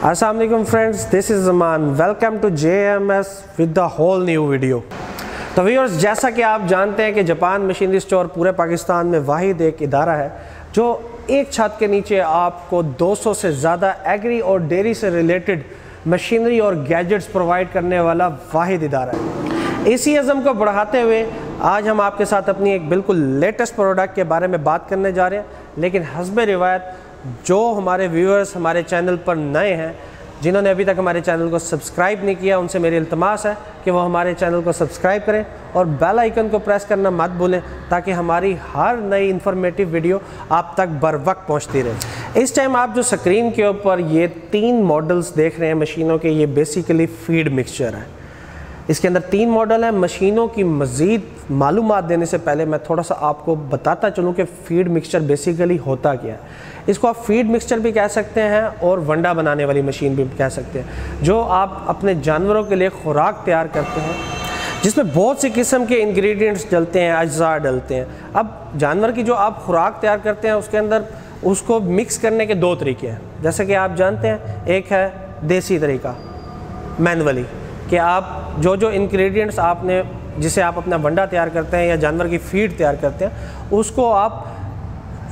अस्सलाम वालेकुम friends, this is Zaman. Welcome to JMS with the whole new video. तो viewers, जैसा कि आप जानते हैं कि जापान मशीनरी स्टोर पूरे पाकिस्तान में वाहिद एक इदारा है जो एक छत के नीचे आपको 200 से ज़्यादा एग्री और डेयरी से रिलेटेड मशीनरी और गैजेट्स प्रोवाइड करने वाला वाहिद इदारा है। इसी अज़म को बढ़ाते हुए आज हम आपके साथ अपनी एक बिल्कुल लेटेस्ट प्रोडक्ट के बारे में बात करने जा रहे हैं। लेकिन हस्बे रिवायत जो हमारे व्यूअर्स हमारे चैनल पर नए हैं, जिन्होंने अभी तक हमारे चैनल को सब्सक्राइब नहीं किया, उनसे मेरी इल्तमास है कि वो हमारे चैनल को सब्सक्राइब करें और बेल आइकन को प्रेस करना मत भूलें ताकि हमारी हर नई इन्फॉर्मेटिव वीडियो आप तक बर वक्त पहुँचती रहे। इस टाइम आप जो स्क्रीन के ऊपर ये 3 मॉडल्स देख रहे हैं मशीनों के, ये बेसिकली फीड मिक्सचर है। इसके अंदर 3 मॉडल हैं। मशीनों की मज़ीद मालूमात देने से पहले मैं थोड़ा सा आपको बताता चलूँ कि फ़ीड मिक्सचर बेसिकली होता क्या है। इसको आप फीड मिक्सचर भी कह सकते हैं और वंडा बनाने वाली मशीन भी कह सकते हैं, जो आप अपने जानवरों के लिए खुराक तैयार करते हैं, जिसमें बहुत सी किस्म के इंग्रेडिएंट्स डलते हैं, अज्जा डलते हैं। अब जानवर की जो आप खुराक तैयार करते हैं उसके अंदर उसको मिक्स करने के 2 तरीके हैं। जैसे कि आप जानते हैं, एक है देसी तरीका मैनुअली, कि आप जो इंग्रेडिएंट्स आपने जिसे आप अपना वंडा तैयार करते हैं या जानवर की फीड तैयार करते हैं उसको आप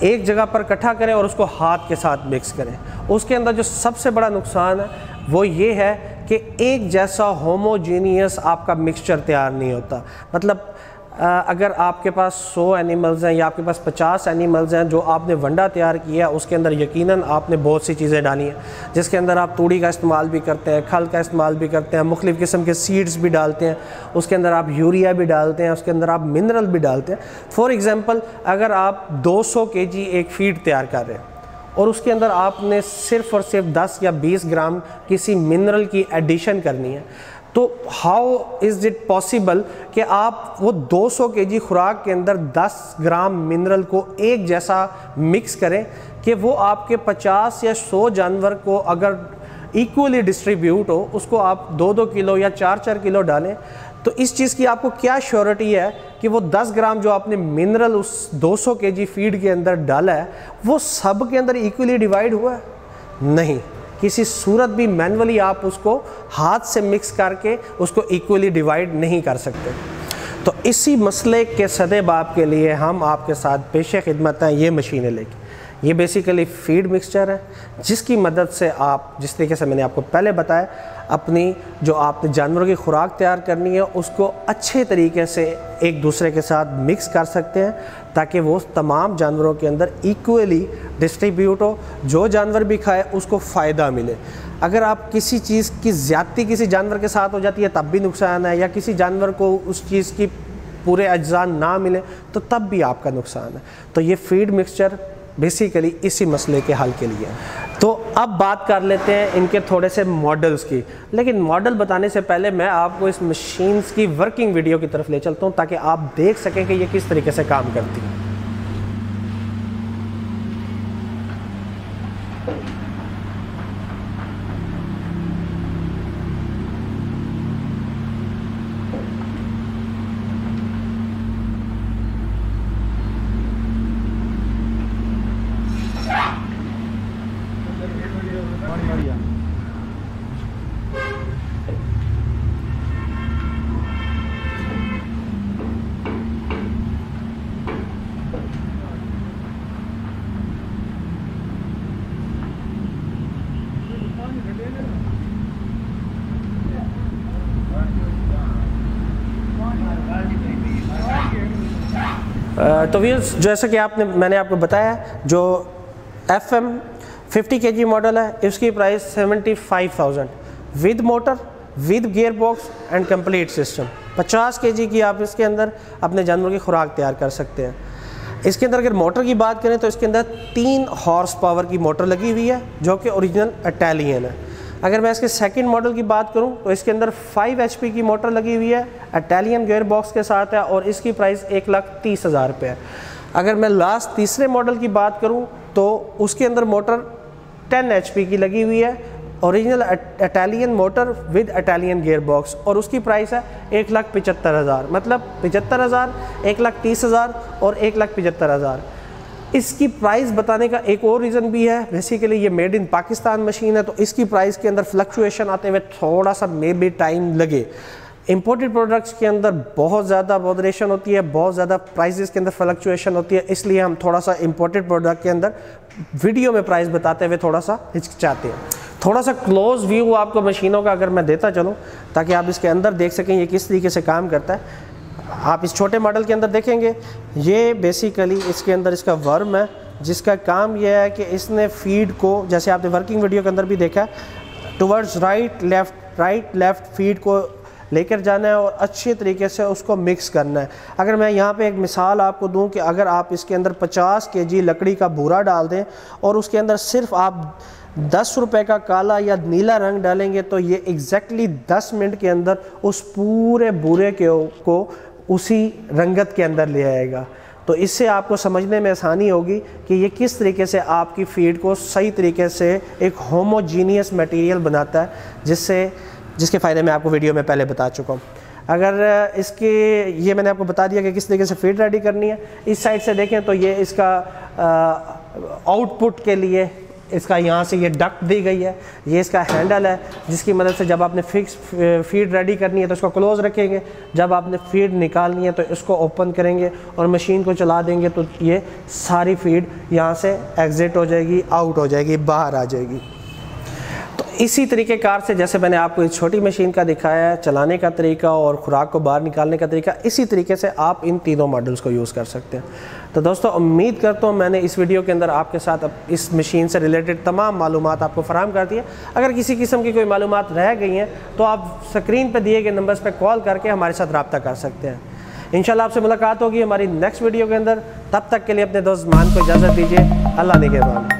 एक जगह पर इकट्ठा करें और उसको हाथ के साथ मिक्स करें। उसके अंदर जो सबसे बड़ा नुकसान है वो ये है कि एक जैसा होमोजीनियस आपका मिक्सचर तैयार नहीं होता। मतलब अगर आपके पास 100 एनिमल्स हैं या आपके पास 50 एनिमल्स हैं जो आपने वंडा तैयार किया, उसके अंदर यकीनन आपने बहुत सी चीज़ें डाली हैं, जिसके अंदर आप तूड़ी का इस्तेमाल भी करते हैं, खल का इस्तेमाल भी करते हैं, मुख्तलिफ़ किस्म के सीड्स भी डालते हैं, उसके अंदर आप यूरिया भी डालते हैं, उसके अंदर आप मिनरल भी डालते हैं। फॉर एग्ज़ाम्पल, अगर आप 200 kg एक फीड तैयार कर रहे हैं और उसके अंदर आपने सिर्फ़ और सिर्फ 10 या 20 ग्राम किसी मिनरल की एडिशन करनी है, तो हाउ इज़ इट पॉसिबल कि आप वो 200 kg खुराक के अंदर 10 ग्राम मिनरल को एक जैसा मिक्स करें कि वो आपके 50 या 100 जानवर को अगर इक्वली डिस्ट्रीब्यूट हो, उसको आप 2-2 किलो या 4-4 किलो डालें। तो इस चीज़ की आपको क्या श्योरिटी है कि वो 10 ग्राम जो आपने मिनरल उस 200 kg फीड के अंदर डाला है वो सब के अंदर इक्वली डिवाइड हुआ है? नहीं, किसी सूरत भी मैनुअली आप उसको हाथ से मिक्स करके उसको इक्वली डिवाइड नहीं कर सकते। तो इसी मसले के सदेबाब के लिए हम आपके साथ पेश खिदमत हैं ये मशीनें लेके। ये बेसिकली फीड मिक्सचर है जिसकी मदद से आप, जिस तरीके से मैंने आपको पहले बताया, अपनी जो आपने जानवरों की खुराक तैयार करनी है उसको अच्छे तरीके से एक दूसरे के साथ मिक्स कर सकते हैं ताकि वो तमाम जानवरों के अंदर इक्वली डिस्ट्रीब्यूट हो, जो जानवर भी खाए उसको फ़ायदा मिले। अगर आप किसी चीज़ की ज़्यादती किसी जानवर के साथ हो जाती है तब भी नुकसान है, या किसी जानवर को उस चीज़ की पूरे अज्जा ना मिले तो तब भी आपका नुकसान है। तो ये फीड मिक्सचर बेसिकली इसी मसले के हल के लिए है। तो अब बात कर लेते हैं इनके थोड़े से मॉडल्स की। लेकिन मॉडल बताने से पहले मैं आपको इस मशीन्स की वर्किंग वीडियो की तरफ ले चलता हूँ ताकि आप देख सकें कि ये किस तरीके से काम करती है। तो व्यूअर्स, जैसे कि मैंने आपको बताया, जो FM 50 kg मॉडल है इसकी price 75,000 with motor, with gear box and complete system. 50 kg की आप इसके अंदर अपने जानवर की खुराक तैयार कर सकते हैं। इसके अंदर अगर मोटर की बात करें तो इसके अंदर 3 हॉर्स पावर की मोटर लगी हुई है जो कि ओरिजिनल इटालियन है। अगर मैं इसके सेकंड मॉडल की बात करूं तो इसके अंदर 5 HP की मोटर लगी हुई है, इटालियन गियर बॉक्स के साथ है और इसकी प्राइस 1,30,000 रुपये है। अगर मैं लास्ट तीसरे मॉडल की बात करूं तो उसके अंदर मोटर 10 HP की लगी हुई है, original Italian motor with Italian gear box, और उसकी प्राइस है 1,75,000। मतलब 75,000, 1,30,000 और 1,75,000। इसकी प्राइस बताने का एक और रीज़न भी है, बेसिकली ये मेड इन पाकिस्तान मशीन है, तो इसकी प्राइस के अंदर फ्लक्चुएशन आते हुए थोड़ा सा मे बी टाइम लगे। इंपोर्टेड प्रोडक्ट्स के अंदर बहुत ज़्यादा मॉडरेशन होती है, बहुत ज़्यादा प्राइसेस के अंदर फ्लक्चुएशन होती है, इसलिए हम थोड़ा सा इंपोर्टेड प्रोडक्ट के अंदर वीडियो में प्राइस बताते हुए थोड़ा सा हिचकिचाते हैं। थोड़ा सा क्लोज व्यू आपको मशीनों का अगर मैं देता चलूँ ताकि आप इसके अंदर देख सकें ये किस तरीके से काम करता है। आप इस छोटे मॉडल के अंदर देखेंगे, ये बेसिकली इसके अंदर इसका वर्म है, जिसका काम यह है कि इसने फीड को, जैसे आपने वर्किंग वीडियो के अंदर भी देखा, टुवर्ड्स राइट लेफ़्ट फीड को लेकर जाना है और अच्छे तरीके से उसको मिक्स करना है। अगर मैं यहाँ पे एक मिसाल आपको दूं कि अगर आप इसके अंदर 50 kg लकड़ी का भूरा डाल दें और उसके अंदर सिर्फ आप 10 रुपए का काला या नीला रंग डालेंगे तो ये एग्जैक्टली 10 मिनट के अंदर उस पूरे भूरे को उसी रंगत के अंदर ले आएगा। तो इससे आपको समझने में आसानी होगी कि ये किस तरीके से आपकी फीड को सही तरीके से एक होमोजीनियस मटेरियल बनाता है, जिसके फ़ायदे मैं आपको वीडियो में पहले बता चुका हूँ। अगर इसके ये मैंने आपको बता दिया कि किस तरीके से फीड रेडी करनी है। इस साइड से देखें तो ये इसका आउटपुट के लिए इसका यहाँ से ये डक्ट दी गई है, ये इसका हैंडल है जिसकी मदद से जब आपने फिक्स फीड रेडी करनी है तो इसको क्लोज़ रखेंगे, जब आपने फीड निकालनी है तो इसको ओपन करेंगे और मशीन को चला देंगे तो ये सारी फीड यहाँ से एग्ज़िट हो जाएगी, आउट हो जाएगी, बाहर आ जाएगी। इसी तरीके कार से जैसे मैंने आपको इस छोटी मशीन का दिखाया है चलाने का तरीका और खुराक को बाहर निकालने का तरीका, इसी तरीके से आप इन तीनों मॉडल्स को यूज़ कर सकते हैं। तो दोस्तों उम्मीद करता हूँ मैंने इस वीडियो के अंदर आपके साथ इस मशीन से रिलेटेड तमाम मालूमात आपको फराहम कर दी है। अगर किसी किस्म की कोई मालूमात रह गई हैं तो आप स्क्रीन पर दिए गए नंबर्स पर कॉल करके हमारे साथ रब्ता कर सकते हैं। इंशाल्लाह आपसे मुलाकात होगी हमारी नेक्स्ट वीडियो के अंदर। तब तक के लिए अपने दोस्त मान को इजाज़त दीजिए। अल्लाह निगहबान।